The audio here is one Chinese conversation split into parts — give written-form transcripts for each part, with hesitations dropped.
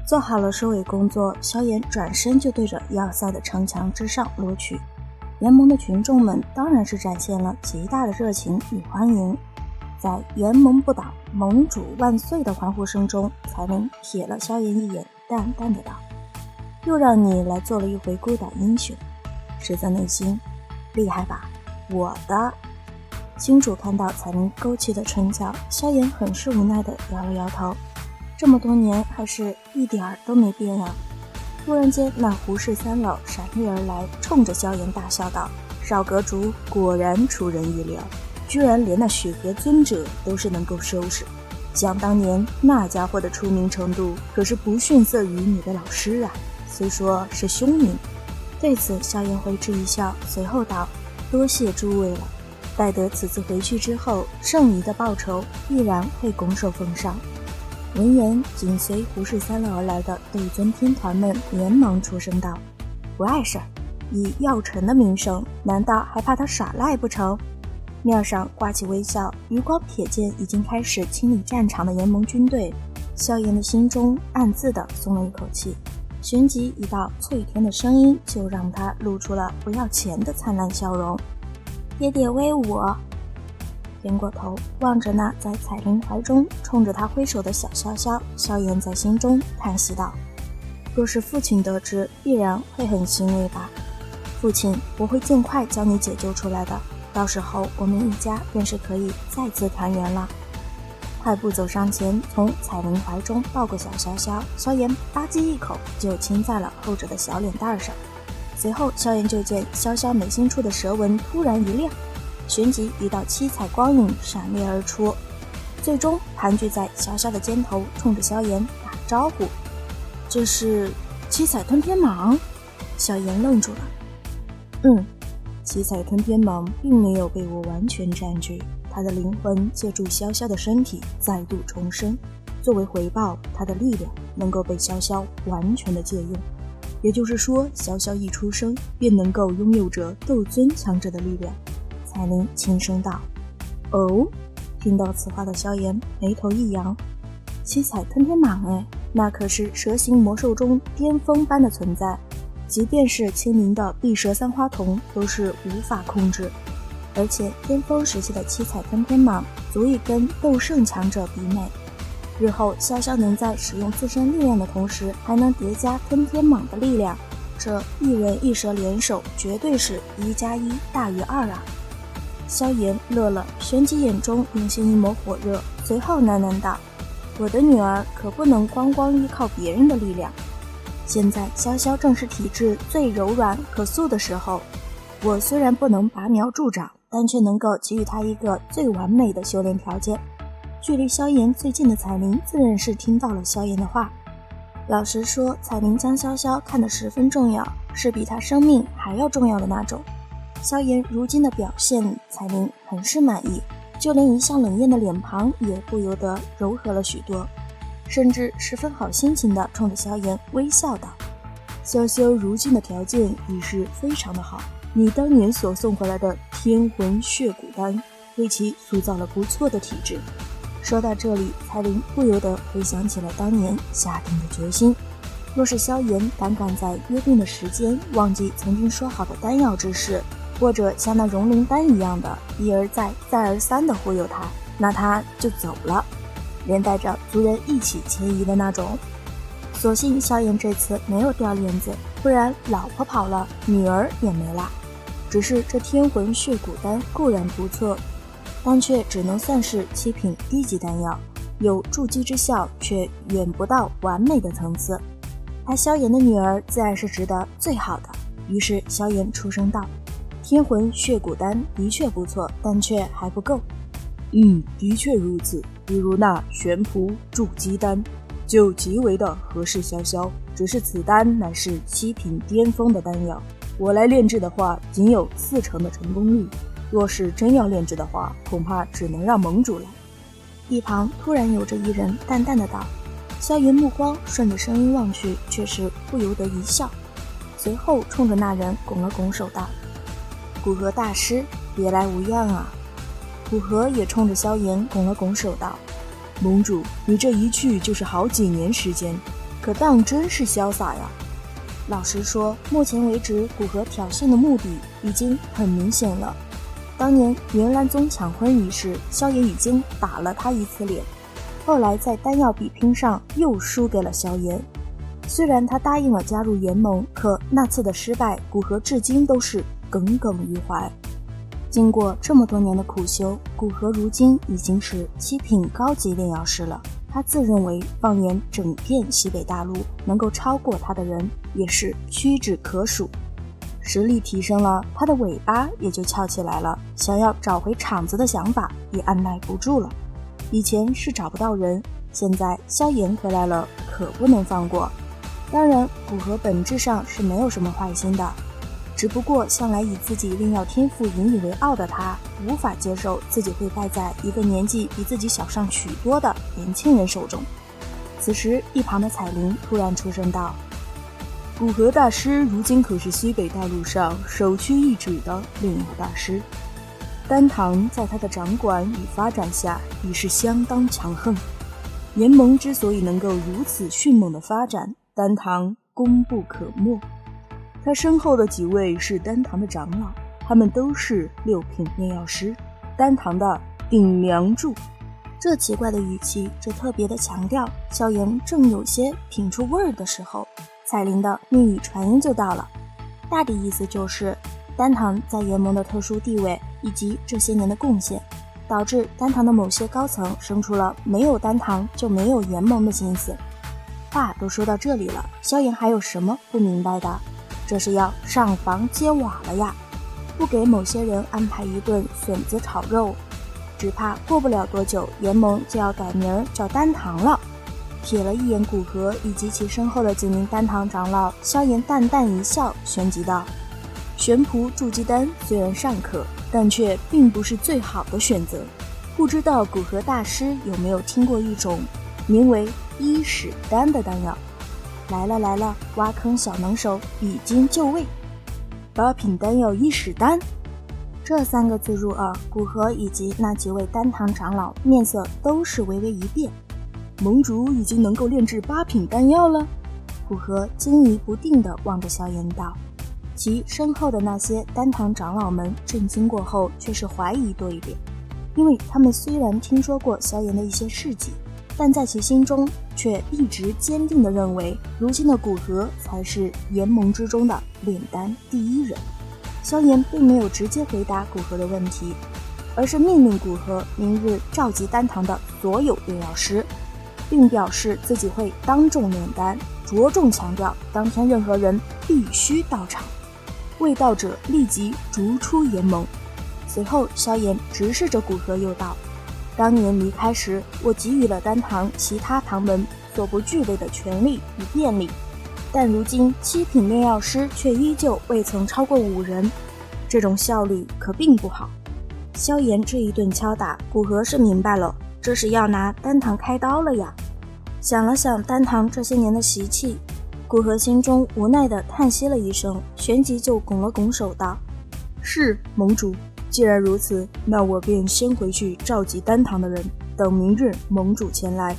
做好了收尾工作，萧炎转身就对着要塞的城墙之上落去。联盟的群众们当然是展现了极大的热情与欢迎，在联盟不倒，盟主万岁的欢呼声中，彩铃瞥了萧炎一眼，淡淡的道：又让你来做了一回孤胆英雄，实在内心厉害吧？我的星主看到彩铃勾起的唇角，萧炎很是无奈的摇了摇头，这么多年还是一点儿都没变啊。突然间，那胡氏三老闪掠而来，冲着萧炎大笑道：少阁主果然出人意料，居然连那雪河尊者都是能够收拾，想当年那家伙的出名程度可是不逊色于你的老师啊，虽说是兄名。对此萧炎回之一笑，随后道：多谢诸位了，待得此次回去之后，剩余的报酬必然会拱手奉上。闻言，紧随胡氏三老而来的斗尊天团们连忙出声道：不碍事儿，以药尘的名声，难道还怕他耍赖不成？面上挂起微笑，余光瞥见已经开始清理战场的联盟军队，萧炎的心中暗自的松了一口气，旋即一道脆甜的声音就让他露出了不要钱的灿烂笑容：爹爹威武！偏过头望着那在彩铃怀中冲着他挥手的小萧萧，萧炎在心中叹息道：若是父亲得知，必然会很欣慰吧。父亲，我会尽快将你解救出来的，到时候我们一家便是可以再次团圆了。快步走上前，从彩铃怀中抱过小萧萧，萧炎吧唧一口就亲在了后者的小脸蛋上。随后萧炎就见萧萧眉心处的蛇纹突然一亮，旋即一道七彩光影闪裂而出，最终盘踞在萧萧的肩头，冲着萧炎打招呼：这是七彩吞天蟒？萧炎愣住了。七彩吞天蟒并没有被我完全占据，他的灵魂借助萧萧的身体再度重生，作为回报，他的力量能够被萧萧完全的借用，也就是说萧萧一出生便能够拥有着斗尊强者的力量。彩铃轻声道：哦。听到此话的萧炎眉头一扬，七彩吞天蟒哎，那可是蛇形魔兽中巅峰般的存在，即便是亲临的碧蛇三花瞳都是无法控制，而且巅峰时期的七彩吞天蟒足以跟斗圣强者媲美，日后萧萧能在使用自身力量的同时还能叠加吞天蟒的力量，这一人一蛇联手绝对是1+1大于2啊。萧炎乐了，旋即眼中涌现一抹火热，随后喃喃道：我的女儿可不能光依靠别人的力量，现在萧萧正是体质最柔软可塑的时候，我虽然不能拔苗助长，但却能够给予她一个最完美的修炼条件。距离萧炎最近的彩铃自然是听到了萧炎的话，老实说，彩铃将萧萧看得十分重要，是比她生命还要重要的那种。萧炎如今的表现，彩铃很是满意，就连一向冷艳的脸庞也不由得柔和了许多，甚至十分好心情地冲着萧炎微笑道：萧萧如今的条件已是非常的好，你当年所送回来的天魂血骨丹为其塑造了不错的体质。说到这里，彩铃不由得回想起了当年下定的决心，若是萧炎胆敢在约定的时间忘记曾经说好的丹药之事，或者像那融灵丹一样的一而再再而三的忽悠他，那他就走了，连带着族人一起迁移的那种。所幸萧炎这次没有掉链子，不然老婆跑了，女儿也没了。只是这天魂血骨丹固然不错，但却只能算是7品低级丹药，有筑基之效，却远不到完美的层次。他萧炎的女儿自然是值得最好的，于是萧炎出声道：天魂血骨丹的确不错，但却还不够。的确如此，比如那玄蒲筑基丹就极为的合适萧萧，只是此丹乃是7品巅峰的丹药，我来炼制的话仅有40%的成功率，若是真要炼制的话，恐怕只能让盟主来。一旁突然有着一人淡淡的道，萧炎目光顺着声音望去，却是不由得一笑，随后冲着那人拱了拱手道：古河大师别来无恙啊。古河也冲着萧炎拱了拱手道：盟主，你这一去就是好几年时间，可当真是潇洒呀。老实说，目前为止古河挑衅的目的已经很明显了。当年袁岚宗抢婚一事，萧炎已经打了他一次脸，后来在丹药比拼上又输给了萧炎。虽然他答应了加入联盟，可那次的失败古河至今都是耿耿于怀。经过这么多年的苦修，古河如今已经是7品高级炼药师了。他自认为放眼整片西北大陆，能够超过他的人也是屈指可数。实力提升了，他的尾巴也就翘起来了，想要找回场子的想法也按耐不住了。以前是找不到人，现在萧炎回来了，可不能放过。当然古河本质上是没有什么坏心的，只不过向来以自己炼药天赋引以为傲的他，无法接受自己会败在一个年纪比自己小上许多的年轻人手中。此时一旁的彩铃突然出声道：古河大师如今可是西北大陆上首屈一指的炼药大师，丹堂在他的掌管与发展下已是相当强横。联盟之所以能够如此迅猛的发展，丹堂功不可没。他身后的几位是丹堂的长老，他们都是6品炼药师，丹堂的顶梁柱。这奇怪的语气，这特别的强调，萧炎正有些品出味儿的时候，彩铃的密语传音就到了。大抵意思就是丹堂在联盟的特殊地位以及这些年的贡献，导致丹堂的某些高层生出了没有丹堂就没有联盟的心思。话都说到这里了，萧炎还有什么不明白的？这是要上房揭瓦了呀！不给某些人安排一顿笋子炒肉，只怕过不了多久，联盟就要改名叫丹堂了。瞥了一眼古河以及其身后的几名丹堂长老，萧炎淡淡一笑，旋即道：玄蒲筑基丹虽然尚可，但却并不是最好的选择。不知道古河大师有没有听过一种名为伊始丹的丹药？来了来了，挖坑小能手已经就位。8品丹药伊始丹，这3个字入耳，古河以及那几位丹堂长老面色都是微微一变。盟主已经能够炼制8品丹药了？古河惊疑不定地望着萧炎道，其身后的那些丹堂长老们震惊过后却是怀疑多一点，因为他们虽然听说过萧炎的一些事迹，但在其心中却一直坚定地认为，如今的古河才是联盟之中的炼丹第一人。萧炎并没有直接回答古河的问题，而是命令古河明日召集丹堂的所有炼药师，并表示自己会当众炼丹，着重强调当天任何人必须到场，未到者立即逐出联盟。随后萧炎直视着古河又道：当年离开时，我给予了丹堂其他堂门所不具备的权利与便利，但如今7品炼药师却依旧未曾超过5人，这种效率可并不好。萧炎这一顿敲打，古河是明白了，这是要拿丹堂开刀了呀。想了想丹堂这些年的习气，古河心中无奈地叹息了一声，旋即就拱了拱手道：是盟主，既然如此，那我便先回去召集丹堂的人，等明日盟主前来。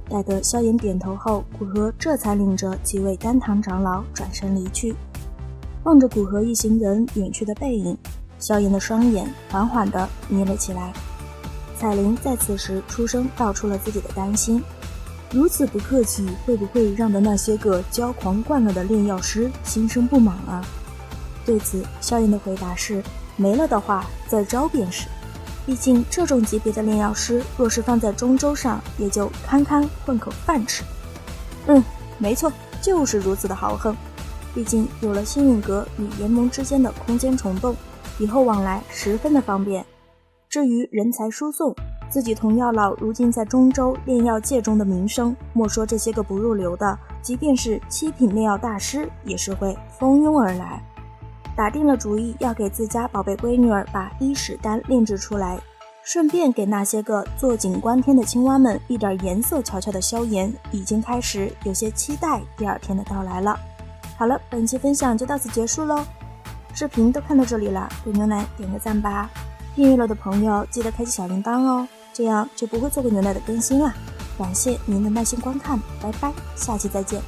待得萧炎点头后，古河这才领着几位丹堂长老转身离去。望着古河一行人远去的背影，萧炎的双眼缓缓地眯了起来。彩铃在此时出声道出了自己的担心，如此不客气，会不会让得那些个骄狂惯了的炼药师心生不满啊？对此萧炎的回答是：没了的话再招便是。毕竟这种级别的炼药师若是放在中州上，也就堪堪混口饭吃。没错，就是如此的豪横。毕竟有了星陨阁与联盟之间的空间虫洞，以后往来十分的方便。至于人才输送，自己同药老如今在中州炼药界中的名声，莫说这些个不入流的，即便是7品炼药大师也是会蜂拥而来。打定了主意要给自家宝贝闺女儿把伊始丹炼制出来，顺便给那些个坐井观天的青蛙们一点颜色瞧瞧的萧炎，已经开始有些期待第2天的到来了。好了，本期分享就到此结束喽。视频都看到这里了，给牛奶点个赞吧。订阅了的朋友记得开启小铃铛哦，这样就不会错过牛奶的更新啦。感谢您的耐心观看，拜拜，下期再见。